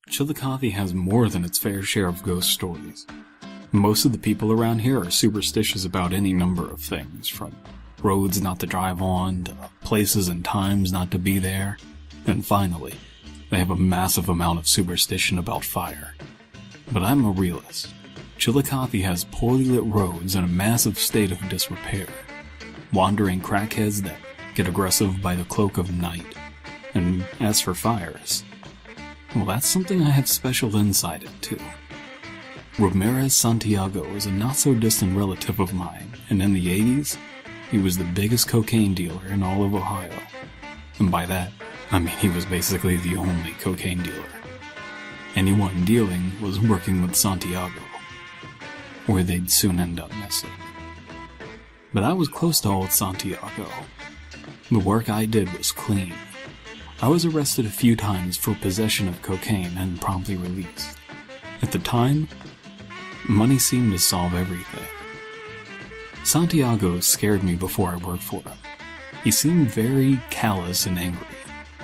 Chillicothe has more than its fair share of ghost stories. Most of the people around here are superstitious about any number of things, from roads not to drive on, to places and times not to be there, and finally, they have a massive amount of superstition about fire. But I'm a realist. Chillicothe has poorly lit roads in a massive state of disrepair, wandering crackheads that get aggressive by the cloak of night, and as for fires, well, that's something I have special insight into. Ramirez Santiago is a not-so-distant relative of mine, and in the 80s, he was the biggest cocaine dealer in all of Ohio. And by that, I mean he was basically the only cocaine dealer. Anyone dealing was working with Santiago, or they'd soon end up missing. But I was close to old Santiago. The work I did was clean. I was arrested a few times for possession of cocaine and promptly released. At the time, money seemed to solve everything. Santiago scared me before I worked for him. He seemed very callous and angry,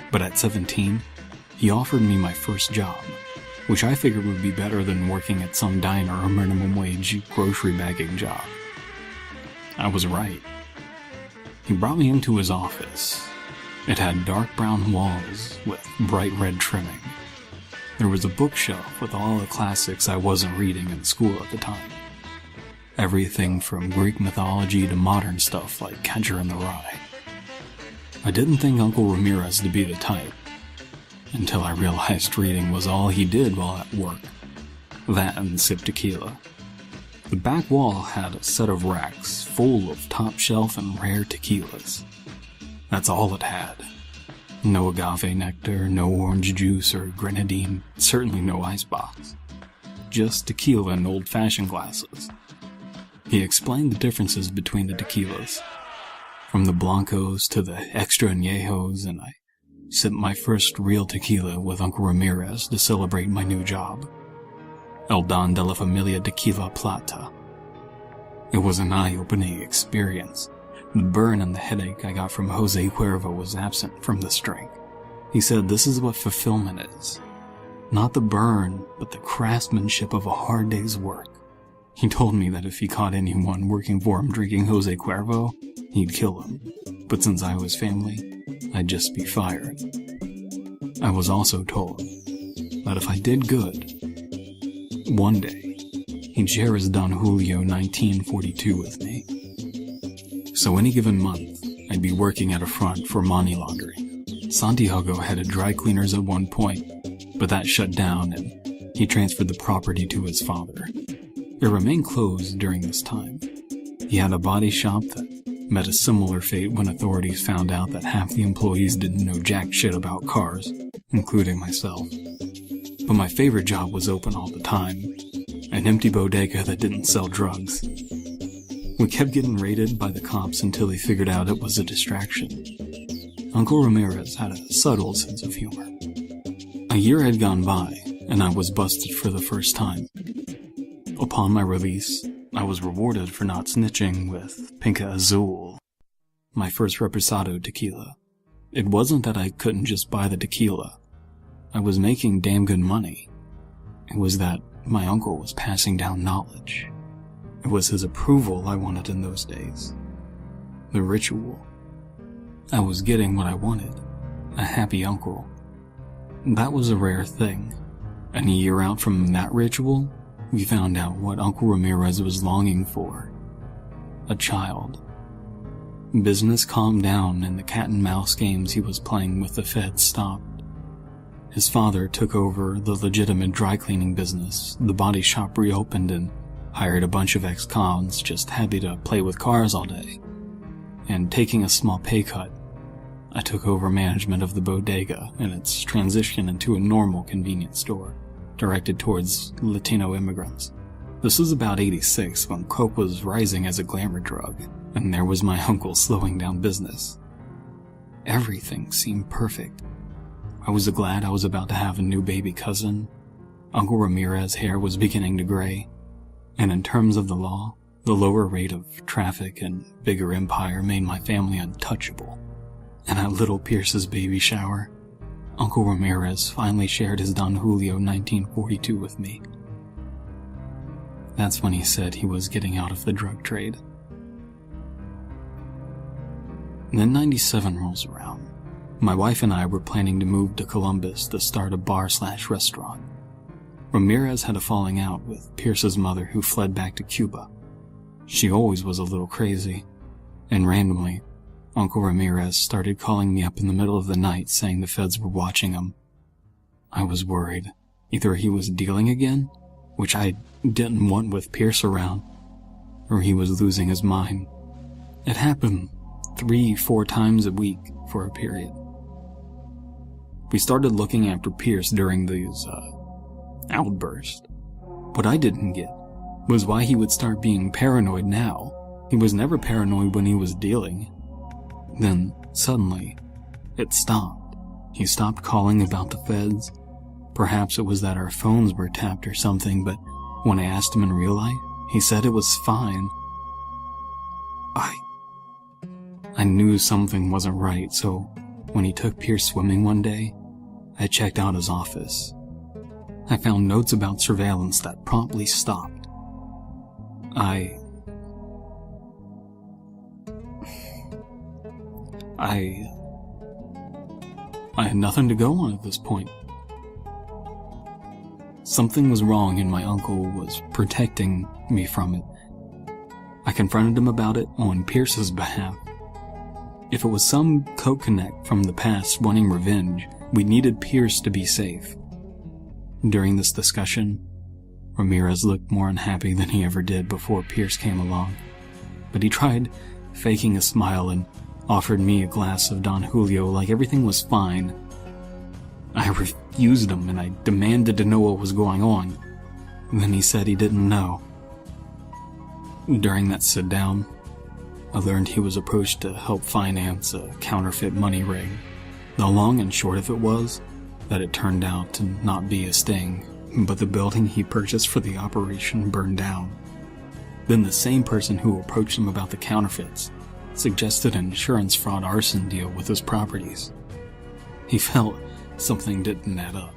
but at 17, he offered me my first job, which I figured would be better than working at some diner or minimum wage grocery bagging job. I was right. He brought me into his office. It had dark brown walls with bright red trimming. There was a bookshelf with all the classics I wasn't reading in school at the time. Everything from Greek mythology to modern stuff like Catcher in the Rye. I didn't think Uncle Ramirez to be the type, until I realized reading was all he did while at work. That and sip tequila. The back wall had a set of racks full of top shelf and rare tequilas. That's all it had. No agave nectar, no orange juice or grenadine, certainly no icebox. Just tequila in old-fashioned glasses. He explained the differences between the tequilas, from the blancos to the extra añejos, and I sipped my first real tequila with Uncle Ramirez to celebrate my new job. El Don de la Familia Tequila Plata. It was an eye-opening experience. The burn and the headache I got from Jose Cuervo was absent from this drink. He said this is what fulfillment is. Not the burn, but the craftsmanship of a hard day's work. He told me that if he caught anyone working for him drinking Jose Cuervo, he'd kill him. But since I was family, I'd just be fired. I was also told that if I did good, one day, he'd share his Don Julio 1942 with me. So any given month, I'd be working at a front for money laundering. Santiago had a dry cleaners at one point, but that shut down and he transferred the property to his father. It remained closed during this time. He had a body shop that met a similar fate when authorities found out that half the employees didn't know jack shit about cars, including myself. But my favorite job was open all the time, an empty bodega that didn't sell drugs. We kept getting raided by the cops until they figured out it was a distraction. Uncle Ramirez had a subtle sense of humor. A year had gone by, and I was busted for the first time. Upon my release, I was rewarded for not snitching with Pinca Azul, my first Reposado tequila. It wasn't that I couldn't just buy the tequila. I was making damn good money. It was that my uncle was passing down knowledge. It was his approval I wanted in those days. The ritual. I was getting what I wanted. A happy uncle. That was a rare thing. And a year out from that ritual, we found out what Uncle Ramirez was longing for. A child. Business calmed down and the cat and mouse games he was playing with the feds stopped. His father took over the legitimate dry cleaning business. The body shop reopened and hired a bunch of ex-cons just happy to play with cars all day. And taking a small pay cut, I took over management of the bodega and its transition into a normal convenience store, directed towards Latino immigrants. This was about '86 when coke was rising as a glamour drug, and there was my uncle slowing down business. Everything seemed perfect. I was glad I was about to have a new baby cousin. Uncle Ramirez's hair was beginning to gray. And in terms of the law, the lower rate of traffic and bigger empire made my family untouchable. And at little Pierce's baby shower, Uncle Ramirez finally shared his Don Julio 1942 with me. That's when he said he was getting out of the drug trade. Then 97 rolls around. My wife and I were planning to move to Columbus to start a bar/restaurant. Ramirez had a falling out with Pierce's mother, who fled back to Cuba. She always was a little crazy, and randomly, Uncle Ramirez started calling me up in the middle of the night saying the feds were watching him. I was worried. Either he was dealing again, which I didn't want with Pierce around, or he was losing his mind. It happened 3-4 times a week for a period. We started looking after Pierce during these outbursts. What I didn't get was why he would start being paranoid now. He was never paranoid when he was dealing. Then, suddenly, it stopped. He stopped calling about the feds. Perhaps it was that our phones were tapped or something, but when I asked him in real life, he said it was fine. I knew something wasn't right, so when he took Pierce swimming one day, I checked out his office. I found notes about surveillance that promptly stopped. I had nothing to go on at this point. Something was wrong and my uncle was protecting me from it. I confronted him about it on Pierce's behalf. If it was some coke connect from the past wanting revenge, we needed Pierce to be safe. During this discussion, Ramirez looked more unhappy than he ever did before Pierce came along, but he tried faking a smile and offered me a glass of Don Julio like everything was fine. I refused him and I demanded to know what was going on. Then he said he didn't know. During that sit-down, I learned he was approached to help finance a counterfeit money ring. The long and short of it was that it turned out to not be a sting, but the building he purchased for the operation burned down. Then the same person who approached him about the counterfeits suggested an insurance fraud arson deal with his properties. He felt something didn't add up.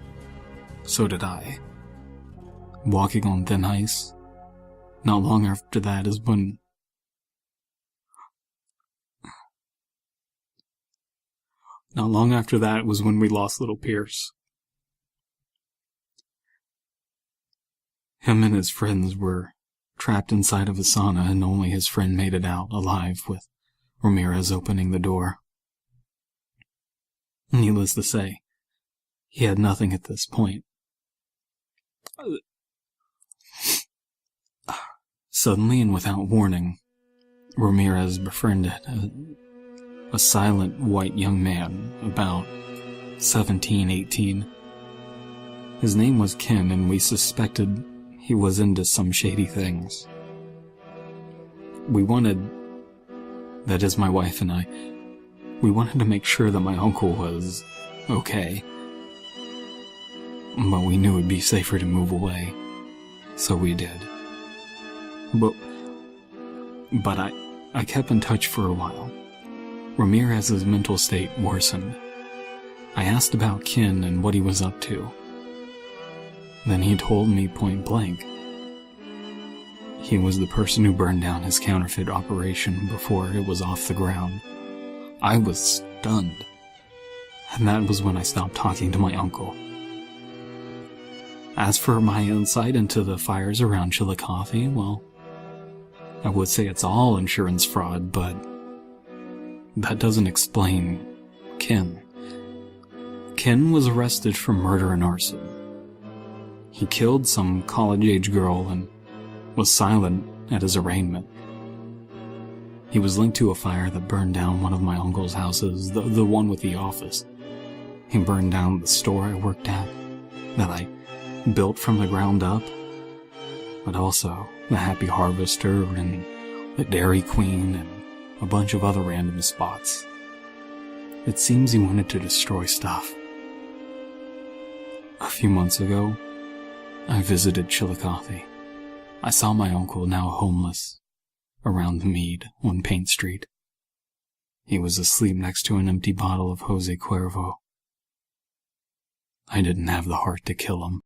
So did I. Walking on thin ice. Not long after that is when we lost little Pierce. Him and his friends were trapped inside of a sauna and only his friend made it out alive with Ramirez opening the door. Needless to say, he had nothing at this point. Suddenly and without warning, Ramirez befriended a silent white young man, about 17, 18. His name was Ken, and we suspected he was into some shady things. That is my wife and I, we wanted to make sure that my uncle was okay. But we knew it'd be safer to move away, so we did. But I kept in touch for a while. Ramirez's mental state worsened. I asked about Ken and what he was up to. Then he told me point blank. He was the person who burned down his counterfeit operation before it was off the ground. I was stunned. And that was when I stopped talking to my uncle. As for my insight into the fires around Chillicothe, well, I would say it's all insurance fraud, but that doesn't explain Ken. Ken was arrested for murder and arson. He killed some college-age girl and was silent at his arraignment. He was linked to a fire that burned down one of my uncle's houses, the one with the office. He burned down the store I worked at, that I built from the ground up, but also the Happy Harvester and the Dairy Queen and a bunch of other random spots. It seems he wanted to destroy stuff. A few months ago, I visited Chillicothe. I saw my uncle, now homeless, around the mead on Paint Street. He was asleep next to an empty bottle of Jose Cuervo. I didn't have the heart to kill him.